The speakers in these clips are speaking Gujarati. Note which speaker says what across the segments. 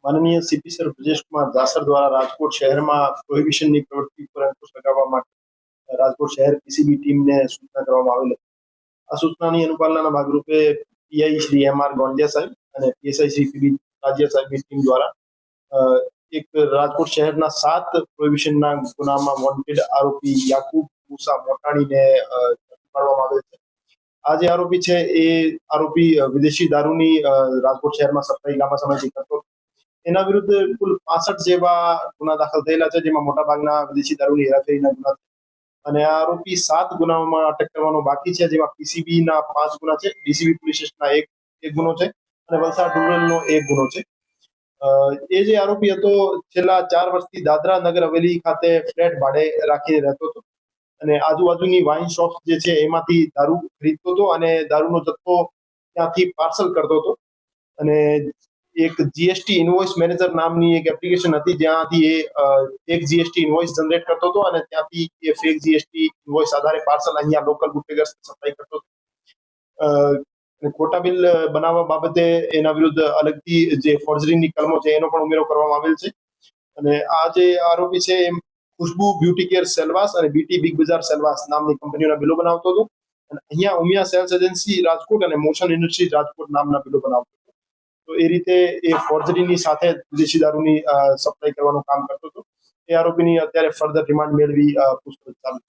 Speaker 1: માનનીય સીપી સર બ્રજેશ કુમાર દાસર દ્વારા રાજકોટ શહેરમાં પ્રોહિબિશનની પ્રવૃત્તિ પર અંકુશ લગાવવા માટે રાજકોટ શહેર પીસીબી ટીમને સૂચના કરવામાં આવેલ હતી. આ સૂચનાની અનુપાલનના ભાગરૂપે પીઆઈ શ્રી એમ.આર. ગોંડિયા સાહેબ અને પીએસઆઈ શ્રી પીબી રાજ્યા સાહેબની ટીમ દ્વારા એક રાજકોટ શહેરના 7 પ્રોહિબિશનના ગુનામાં વોન્ટેડ આરોપી યાકુબ મુસા મોટાણીને પાડવામાં આવેલ છે. આ જે આરોપી છે એ આરોપી વિદેશી દારૂની રાજકોટ શહેરમાં સપ્લાય લાંબા સમયથી કરતો. એના વિરુદ્ધ કુલ 65 જેવા ગુના દાખલ થયેલા છે, જેમાં મોટાભાગના વિદેશી દારૂની હેરાફેરીના ગુના છે. અને આ આરોપી 7 ગુનાઓમાં અટક કરવાનો બાકી છે, જેમાં પીસીબીના 5 ગુના છે, ડીસીબી પોલીસ સ્ટેશનના એક ગુનો છે અને વલસાડ રૂરલનો 1 ગુનો છે. એ જે આરોપી હતો છેલ્લા 4 વર્ષથી દાદરા નગર હવેલી ખાતે ફ્લેટ ભાડે રાખીને રહેતો હતો અને આજુબાજુની વાઇન શોપ જે છે એમાંથી દારૂ ખરીદતો હતો અને દારૂનો જથ્થો ત્યાંથી પાર્સલ કરતો હતો. અને એક જીએસટી ઇનવોઇસ મેનેજર નામની એક એપ્લિકેશન હતી, જ્યાંથી એ ફેક જીએસટી ઇનવોઇસ જનરેટ કરતો હતો અને ત્યાંથી એ ફેક જીએસટી ઇનવોઇસ આધારે પાર્સલ અહીંયા લોકલ બુટલેગર્સ સપ્લાય કરતો હતો. ખોટા બિલ બનાવવા બાબતે એના વિરુદ્ધ અલગથી જે ફોર્જરીની કલમો છે એનો પણ ઉમેરો કરવામાં આવેલ છે. અને આ જે આરોપી છે એમ ખુશ્બુ બ્યુટી કેર સેલવાસ અને બીટી બિગ બજાર સેલવાસ નામની કંપનીઓના બિલો બનાવતો હતો અને અહીંયા ઉમિયા સેલ્સ એજન્સી રાજકોટ અને મોશન ઇન્ડસ્ટ્રીઝ રાજકોટ નામના બિલો બનાવતો હતો. તો એ રીતે એ ફોર્જરીની સાથે વિદેશી દારૂની સપ્લાય કરવાનું કામ કરતો હતો. એ આરોપીની અત્યારે ફર્ધર રિમાન્ડ મેળવી પૂછપરછ ચાલુ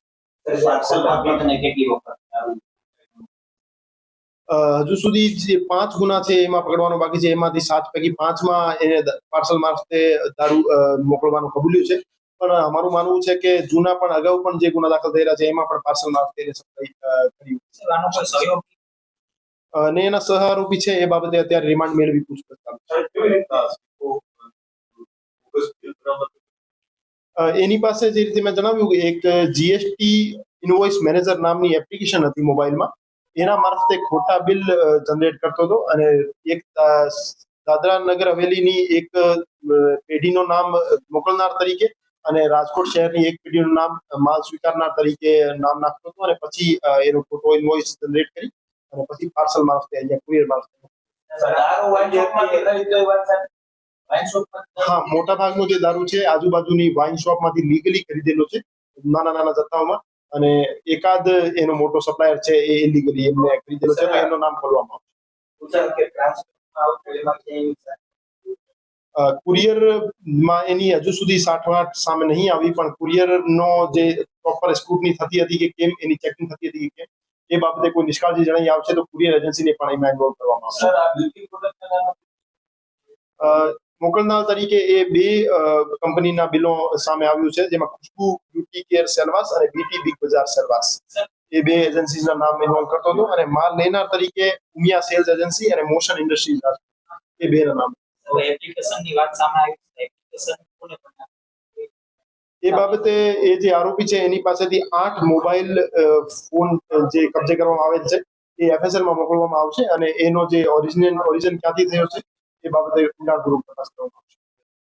Speaker 1: હજુ સુધી જે 5 ગુના છે એમાં પકડવાનો બાકી છે. એમાંથી 7 પૈકી 5માં એને પાર્સલ મારફતે દારૂ મોકલવાનું કબૂલ્યું છે. પણ અમારું માનવું છે કે જૂના પણ અગાઉ પણ જે ગુના દાખલ થયેલા છે એમાં પણ પાર્સલ મારફતે એને સપ્લાય કર્યું અને એના સહ આરોપી છે એ બાબતે અત્યારે રિમાન્ડ મેળવી પૂછપરછ એની પાસે જે રીતે મેં જણાવ્યું કે એક જીએસટી ઇનવોઇસ મેનેજર નામની એપ્લિકેશન હતી મોબાઈલમાં, એના મારફતે ખોટા બિલ જનરેટ કરતો હતો અને એક દાદરા નગર હવેલીની એક પેઢીનું નામ મોકલનાર તરીકે અને રાજકોટ શહેરની એક પેઢીનું નામ માલ સ્વીકારનાર તરીકે નામ નાખતો હતો અને પછી એનો ખોટો ઇનવોઇસ જનરેટ કરી અને પછી પાર્સલ મારફતે અહીંયા કુરિયર મારફતે. હા, મોટા ભાગનો જે દારૂ છે આજુબાજુની વાઇન શોપમાંથી લીગલી ખરીદેલો છે નાના નાના જથ્થાઓમાં અને એકાદ એનો મોટો સપ્લાયર છે એ ઇલીગલી એમને ખરીદેલો છે, એનું નામ ખોલવામાં આવશે. કુરિયરમાં એની હજુ સુધી સાઠગાંઠ સામે નહીં આવી, પણ કુરિયરનો જે પ્રોપર સ્ક્રુટની થતી હતી કે કેમ એની ચેકિંગ થતી હતી કે કેમ એ બાબતે કોઈ નિષ્કાળજી જણાઈ આવશે તો કુરિયર એજન્સીને પણ એમાં ઇન્વોલ્વ કરવામાં આવશે. મોકલનાર તરીકે એ 2 કંપનીના બિલો સામે આવ્યું છે, જેમાં ખુશ્બુ બ્યુટી કેર સેલવાસ અને બીટી બિગ બજાર સેલવાસ એ 2 એજન્સીના નામ ઇન્વોલ્વ કરતો હતો અને માલ લેનાર તરીકે ઉમિયા સેલ્સ એજન્સી અને મોશન ઇન્ડસ્ટ્રીઝ એ 2ના નામ.
Speaker 2: એપ્લિકેશનની વાત સામે આવી
Speaker 1: એ બાબતે એ જે આરોપી છે એની પાસેથી 8 મોબાઈલ ફોન જે કબજે કરવામાં આવેલ છે એ એફએસએલમાં મોકલવામાં આવશે અને એનો જે ઓરિજિન ક્યાંથી થયો છે એ બાબતે ઊંડાણપૂર્વક તપાસ કરવામાં આવશે.